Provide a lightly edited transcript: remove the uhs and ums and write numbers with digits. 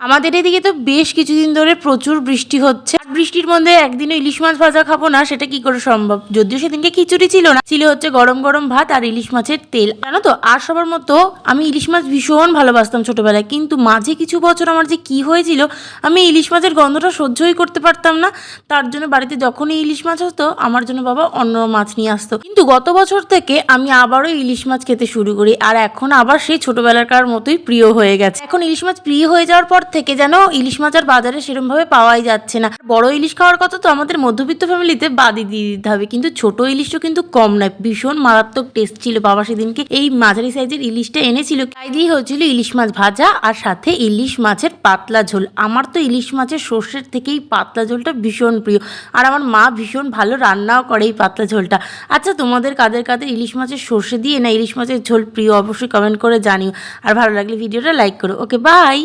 আমাদের এদিকে তো বেশ কিছুদিন ধরে প্রচুর বৃষ্টি হচ্ছে। আর বৃষ্টির মধ্যে একদিনও ইলিশ মাছ ভাজা খাবো না, সেটা কি করে সম্ভব? যদিও সেদিনকে খিচুড়ি ছিল না, ছিল হচ্ছে গরম গরম ভাত আর ইলিশ মাছের তেল। জানো তো, আর সবার মতো আমি ইলিশ মাছ ভীষণ ভালোবাসতাম ছোটবেলায়, কিন্তু মাঝে কিছু বছর আমার যে কি হয়েছিল, আমি ইলিশ মাছের গন্ধটা সহ্যই করতে পারতাম না। তার জন্য বাড়িতে যখনই ইলিশ মাছ হতো, আমার জন্য বাবা অন্য মাছ নিয়ে আসতো। কিন্তু গত বছর থেকে আমি আবারও ইলিশ মাছ খেতে শুরু করি, আর এখন আবার সেই ছোটবেলাকার মতোই প্রিয় হয়ে গেছে। এখন ইলিশ মাছ প্রিয় হয়ে যাওয়ার পর থেকে যেন ইলিশ মাছ আর বাজারে সেরকম ভাবে পাওয়াই যাচ্ছে না। বড় ইলিশ খাওয়ার কথা তো আমাদের মধ্যবিত্ত ফ্যামিলিতে বাদই দিয়ে দিতে হবে, কিন্তু ছোট ইলিশও কিন্তু কম নয়, ভীষণ মারাত্মক টেস্ট ছিল। বাবা সেদিনকে এই মাঝারি সাইজের ইলিশটা এনেছিল, তাই দিয়ে হয়েছিল ইলিশ মাছ ভাজা আর সাথে ইলিশ মাছের পাতলা ঝোল। আমার তো ইলিশ মাছের সর্ষের থেকেই পাতলা ঝোলটা ভীষণ প্রিয়, আর আমার মা ভীষণ ভালো রান্নাও করে এই পাতলা ঝোলটা। আচ্ছা, তোমাদের কাদের কাদের ইলিশ মাছের সর্ষে দিয়ে না ইলিশ মাছের ঝোল প্রিয়, অবশ্যই কমেন্ট করে জানিও। আর ভালো লাগলে ভিডিওটা লাইক করো। ওকে, বাই।